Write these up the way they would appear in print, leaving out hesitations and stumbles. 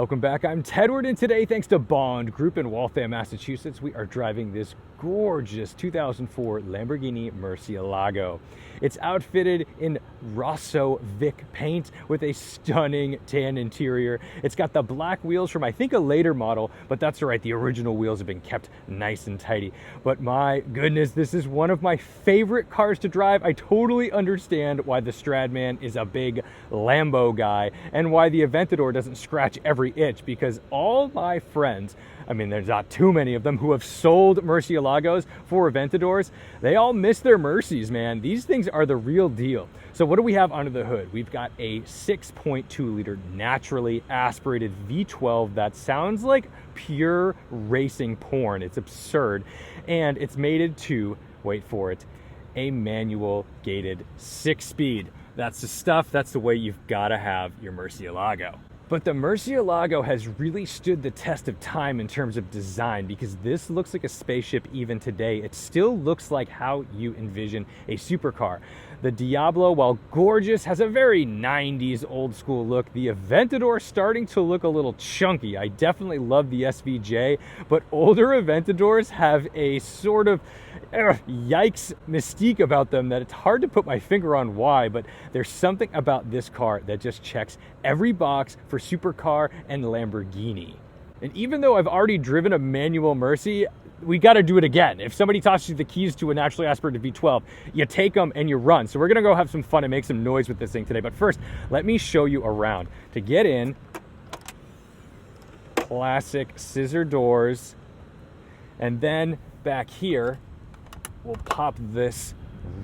Welcome back. I'm Tedward, and today, thanks to Bond Group in Waltham, Massachusetts, we are driving this gorgeous 2004 Lamborghini Murcielago. It's outfitted in Rosso Vic paint with a stunning tan interior. It's got the black wheels from, I think, a later model, but that's all right. The original wheels have been kept nice and tidy. But my goodness, this is one of my favorite cars to drive. I totally understand why the Stradman is a big Lambo guy and why the Aventador doesn't scratch every itch, because all my friends, I mean, there's not too many of them, who have sold Murcielagos for Aventadors, they all miss their Mercies, man. These things are the real deal. So what do we have under the hood? We've got a 6.2 liter naturally aspirated V12 that sounds like pure racing porn. It's absurd. And it's mated to, wait for it, a manual gated 6-speed. That's the stuff, that's the way you've got to have your Murcielago. But the Murcielago has really stood the test of time in terms of design, because this looks like a spaceship even today. It still looks like how you envision a supercar. The Diablo, while gorgeous, has a very 90s old school look. The Aventador starting to look a little chunky. I definitely love the SVJ, but older Aventadors have a sort of yikes mystique about them that it's hard to put my finger on why, but there's something about this car that just checks every box for supercar and Lamborghini. And even though I've already driven a manual Mercy, we got to do it again. If somebody tosses you the keys to a naturally aspirated V12, you take them and you run. So we're going to go have some fun and make some noise with this thing today. But first, let me show you around. To get in, classic scissor doors. And then back here, we'll pop this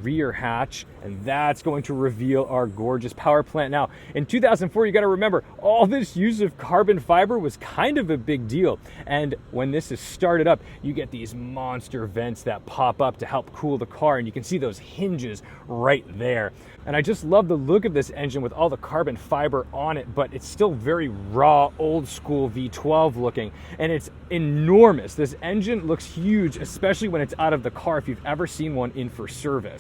rear hatch, and that's going to reveal our gorgeous power plant. Now, in 2004, you got to remember, all this use of carbon fiber was kind of a big deal. And when this is started up, you get these monster vents that pop up to help cool the car, and you can see those hinges right there. And I just love the look of this engine with all the carbon fiber on it, but it's still very raw, old school V12 looking, and it's enormous. This engine looks huge, especially when it's out of the car, if you've ever seen one in for service.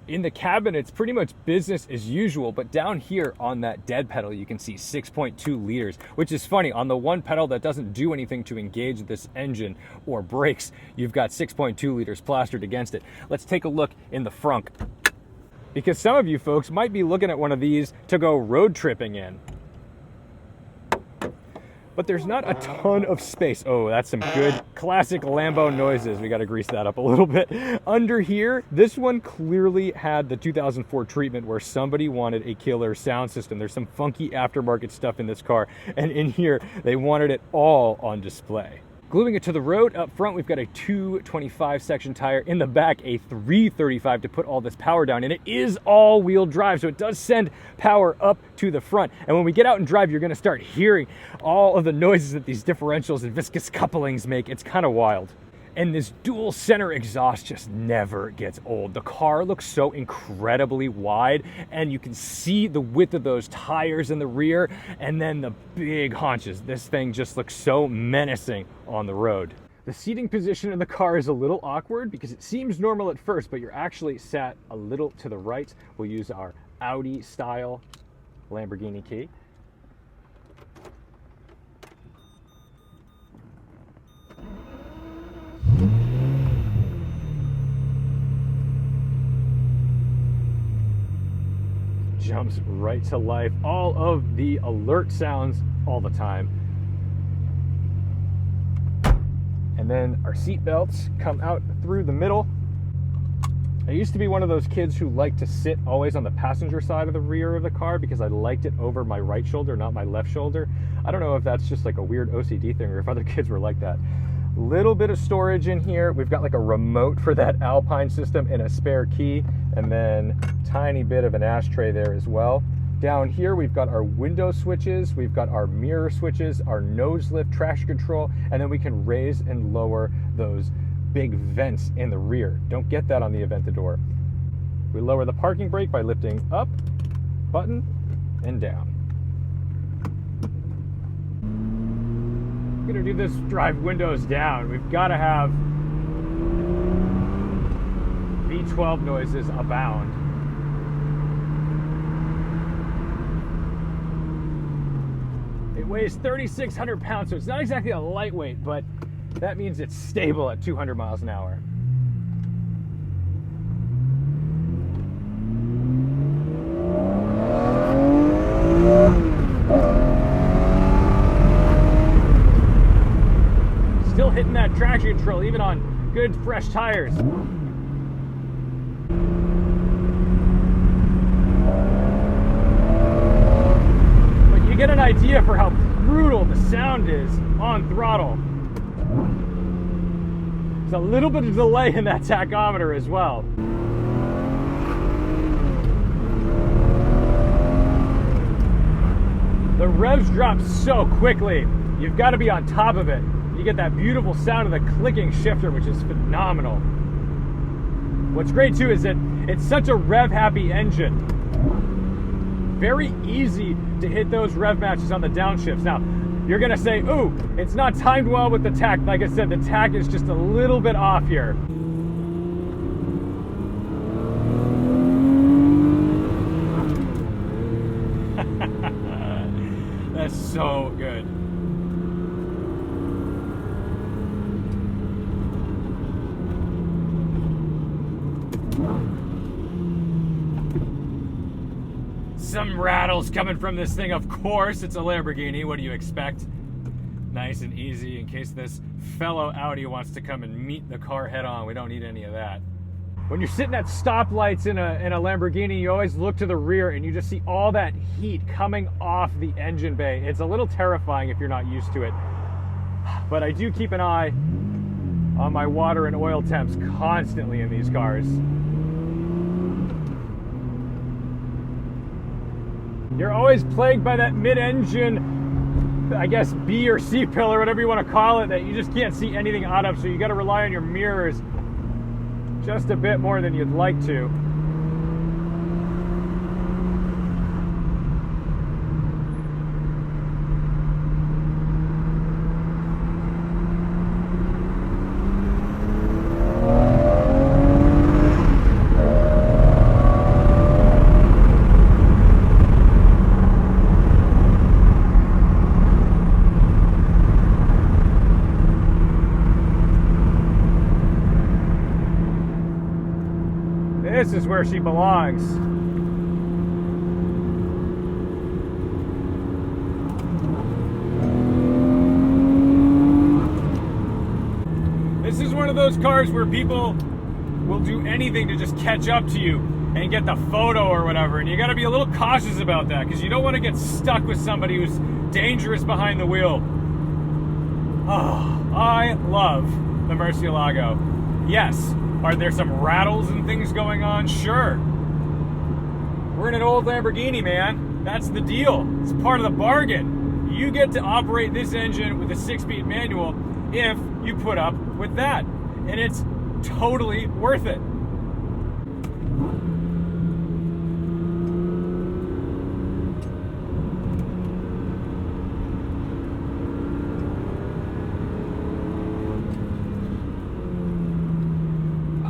In the cabin, it's pretty much business as usual, but down here on that dead pedal, you can see 6.2 liters, which is funny. On the one pedal that doesn't do anything to engage this engine or brakes, you've got 6.2 liters plastered against it. Let's take a look in the front, because some of you folks might be looking at one of these to go road tripping in. But there's not a ton of space. Oh, that's some good classic Lambo noises. We got to grease that up a little bit. Under here, this one clearly had the 2004 treatment where somebody wanted a killer sound system. There's some funky aftermarket stuff in this car. And in here, they wanted it all on display. Gluing it to the road, up front, we've got a 225 section tire. In the back, a 335 to put all this power down. And it is all-wheel drive, so it does send power up to the front. And when we get out and drive, you're going to start hearing all of the noises that these differentials and viscous couplings make. It's kind of wild. And this dual center exhaust just never gets old. The car looks so incredibly wide, and you can see the width of those tires in the rear, and then the big haunches. This thing just looks so menacing on the road. The seating position in the car is a little awkward because it seems normal at first, but you're actually sat a little to the right. We'll use our Audi style Lamborghini key. Jumps right to life. All of the alert sounds all the time. And then our seat belts come out through the middle. I used to be one of those kids who liked to sit always on the passenger side of the rear of the car because I liked it over my right shoulder, not my left shoulder. I don't know if that's just like a weird OCD thing or if other kids were like that. Little bit of storage in here. We've got like a remote for that Alpine system and a spare key, and then tiny bit of an ashtray there as well. Down here, we've got our window switches, we've got our mirror switches, our nose lift, traction control, and then we can raise and lower those big vents in the rear. Don't get that on the Aventador. We lower the parking brake by lifting up, button, and down. We're gonna do this drive windows down. We've got to have V12 noises abound. weighs 3,600 pounds, so it's not exactly a lightweight, but that means it's stable at 200 miles an hour. Still hitting that traction control even on good fresh tires. But you get an idea for how brutal the sound is on throttle. There's a little bit of delay in that tachometer as well. The revs drop so quickly, you've got to be on top of it. You get that beautiful sound of the clicking shifter, which is phenomenal. What's great too is that it's such a rev-happy engine. Very easy to hit those rev matches on the downshifts. Now, you're gonna say, ooh, it's not timed well with the tach. Like I said, the tach is just a little bit off here. That's so good. Some rattles coming from this thing. Of course, it's a Lamborghini. What do you expect? Nice and easy in case this fellow Audi wants to come and meet the car head on. We don't need any of that. When you're sitting at stoplights in a Lamborghini, you always look to the rear and you just see all that heat coming off the engine bay. It's a little terrifying if you're not used to it. But I do keep an eye on my water and oil temps constantly in these cars. You're always plagued by that mid-engine, I guess, B or C pillar, whatever you want to call it, that you just can't see anything out of, so you got to rely on your mirrors just a bit more than you'd like to. This is where she belongs. This is one of those cars where people will do anything to just catch up to you and get the photo or whatever, and you got to be a little cautious about that because you don't want to get stuck with somebody who's dangerous behind the wheel. Oh, I love the Murcielago. Yes. Are there some rattles and things going on? Sure. We're in an old Lamborghini, man. That's the deal. It's part of the bargain. You get to operate this engine with a 6-speed manual if you put up with that. And it's totally worth it.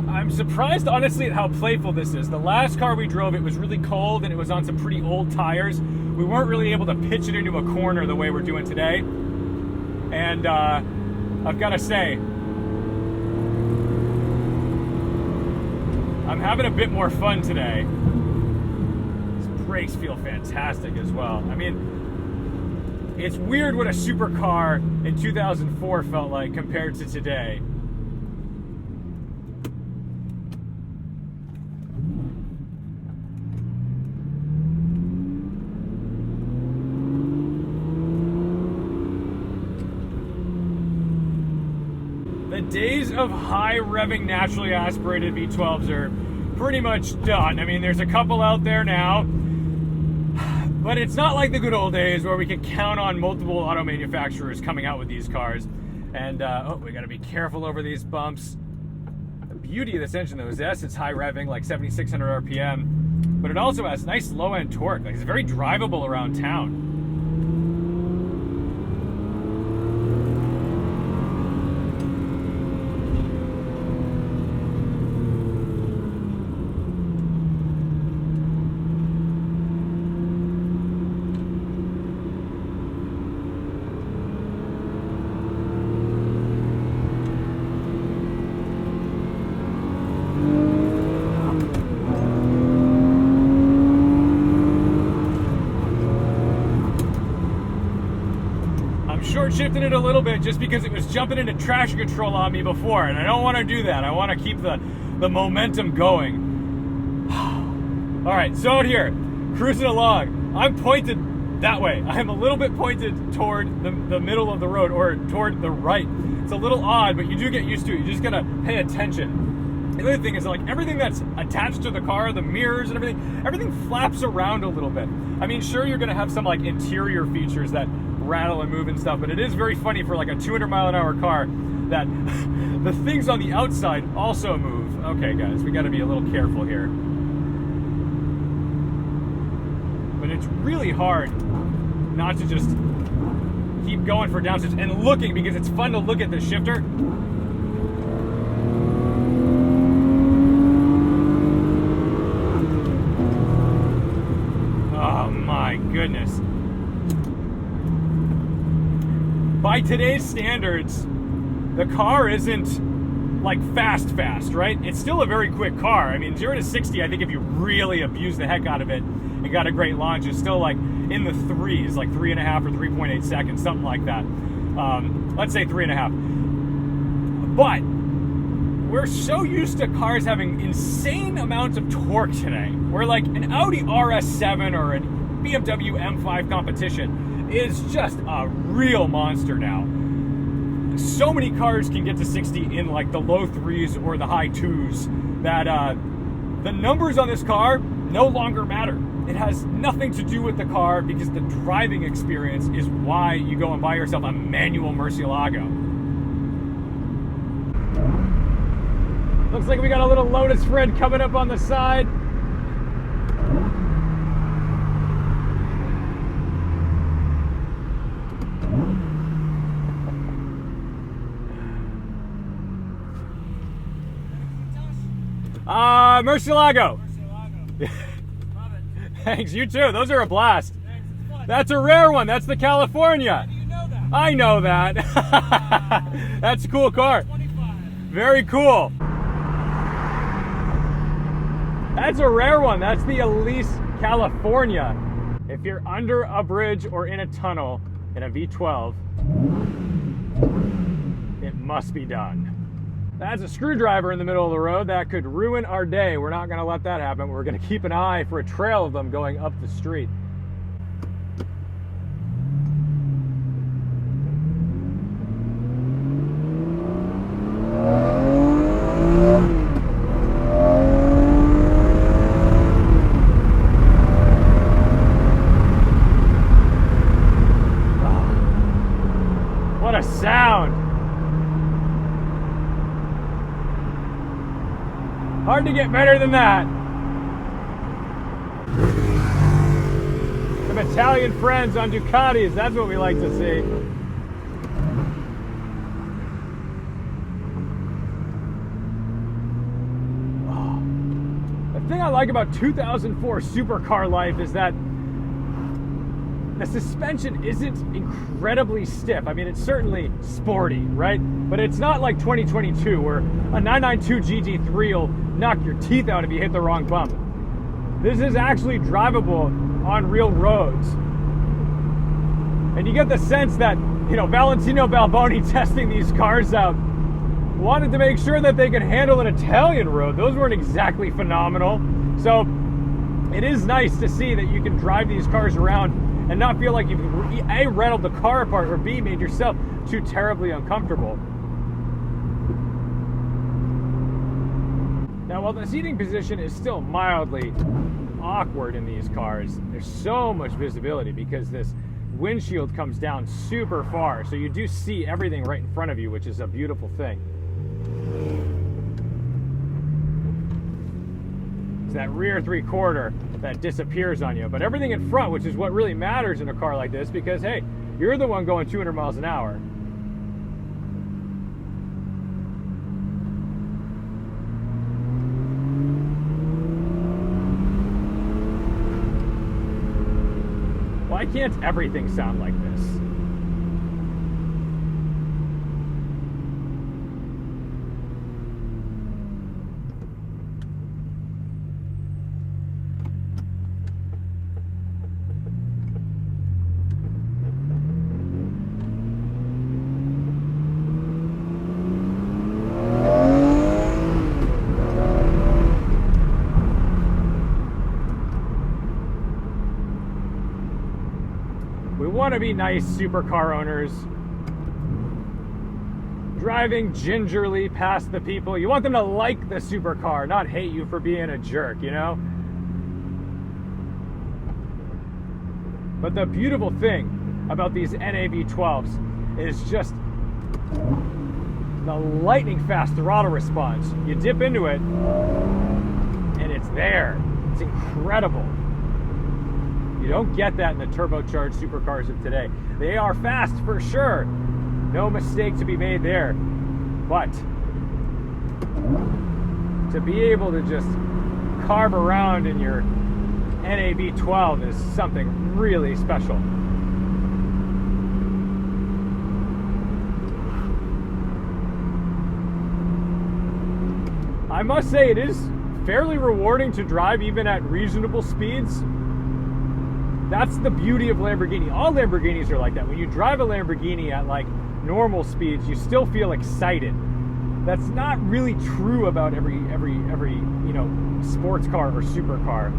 I'm surprised, honestly, at how playful this is. The last car we drove, it was really cold and it was on some pretty old tires. We weren't really able to pitch it into a corner the way we're doing today. And I've got to say, I'm having a bit more fun today. These brakes feel fantastic as well. I mean, it's weird what a supercar in 2004 felt like compared to today. The days of high revving naturally aspirated V12s are pretty much done. I mean, there's a couple out there now, but it's not like the good old days where we could count on multiple auto manufacturers coming out with these cars. And, oh, we gotta be careful over these bumps. The beauty of this engine though is, yes, it's high revving, like 7,600 RPM, but it also has nice low end torque. Like, it's very drivable around town. short shifted it a little bit just because it was jumping into traction control on me before, and I don't want to do that. I want to keep the momentum going. All right, so out here, cruising along. I'm pointed that way. I'm a little bit pointed toward the middle of the road, or toward the right. It's a little odd, but you do get used to it. You just gotta pay attention. The other thing is, like, everything that's attached to the car, the mirrors and everything flaps around a little bit. I mean, sure, you're gonna have some like interior features that rattle and move and stuff, but it is very funny for like a 200-mile-an-hour car that the things on the outside also move. Okay, guys, we gotta be a little careful here. But it's really hard not to just keep going for downshifts and looking, because it's fun to look at the shifter. Oh my goodness. By today's standards, the car isn't like fast, right? It's still a very quick car. I mean, 0 to 60, I think if you really abuse the heck out of it and got a great launch, it's still like in the threes, like 3.5 or 3.8 seconds, something like that. Let's say 3.5. But we're so used to cars having insane amounts of torque today, where like an Audi RS7 or an BMW M5 competition is just a real monster now. So many cars can get to 60 in like the low threes or the high twos that the numbers on this car no longer matter. It has nothing to do with the car, because the driving experience is why you go and buy yourself a manual Murcielago. Looks like we got a little Lotus Fred coming up on the side. Murcielago. Love it. Thanks, you too. Those are a blast. Thanks, it's fun. That's a rare one. That's the California. How do you know that? I know that. That's a cool car. 25. Very cool. That's a rare one. That's the Elise California. If you're under a bridge or in a tunnel in a V12, it must be done. That's a screwdriver in the middle of the road. That could ruin our day. We're not going to let that happen. We're going to keep an eye for a trail of them going up the street. What a sound! Hard to get better than that. Some Italian friends on Ducatis, that's what we like to see. Oh. The thing I like about 2004 supercar life is that the suspension isn't incredibly stiff. I mean, it's certainly sporty, right? But it's not like 2022 where a 992 GT3 will knock your teeth out if you hit the wrong bump. This is actually drivable on real roads. And you get the sense that, you know, Valentino Balboni testing these cars out wanted to make sure that they could handle an Italian road. Those weren't exactly phenomenal. So it is nice to see that you can drive these cars around and not feel like you've A, rattled the car apart, or B, made yourself too terribly uncomfortable. Now, while the seating position is still mildly awkward in these cars, there's so much visibility because this windshield comes down super far, so you do see everything right in front of you, which is a beautiful thing. It's that rear three-quarter that disappears on you, but everything in front, which is what really matters in a car like this, because hey, you're the one going 200 miles an hour. Why can't everything sound like this? want to be nice supercar owners, driving gingerly past the people. You want them to like the supercar, not hate you for being a jerk, you know? But the beautiful thing about these NA V12s is just the lightning fast throttle response. You dip into it and it's there. It's incredible. You don't get that in the turbocharged supercars of today. They are fast for sure. No mistake to be made there. But to be able to just carve around in your NA V12 is something really special. I must say it is fairly rewarding to drive even at reasonable speeds. That's the beauty of Lamborghini. All Lamborghinis are like that. When you drive a Lamborghini at like normal speeds, you still feel excited. That's not really true about every you know, sports car or supercar.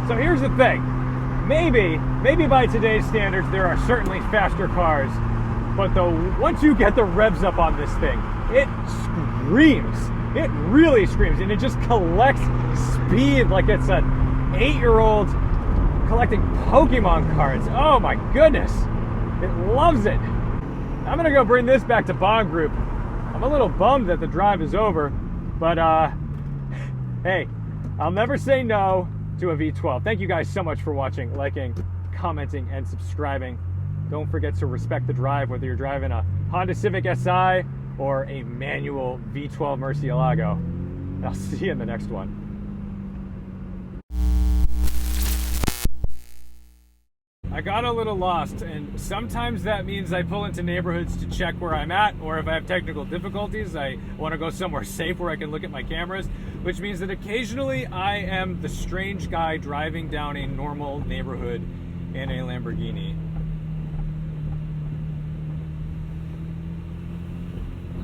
So here's the thing, maybe by today's standards there are certainly faster cars, but once you get the revs up on this thing, it screams. It really screams, and it just collects speed like it's an 8-year-old collecting Pokemon cards. Oh my goodness, it loves it. I'm gonna go bring this back to Bond Group. I'm a little bummed that the drive is over, but hey, I'll never say no to a V12. Thank you guys so much for watching, liking, commenting, and subscribing. Don't forget to respect the drive, whether you're driving a Honda Civic Si or a manual V12 Murcielago. I'll see you in the next one. I got a little lost, and sometimes that means I pull into neighborhoods to check where I'm at, or if I have technical difficulties, I want to go somewhere safe where I can look at my cameras, which means that occasionally I am the strange guy driving down a normal neighborhood in a Lamborghini.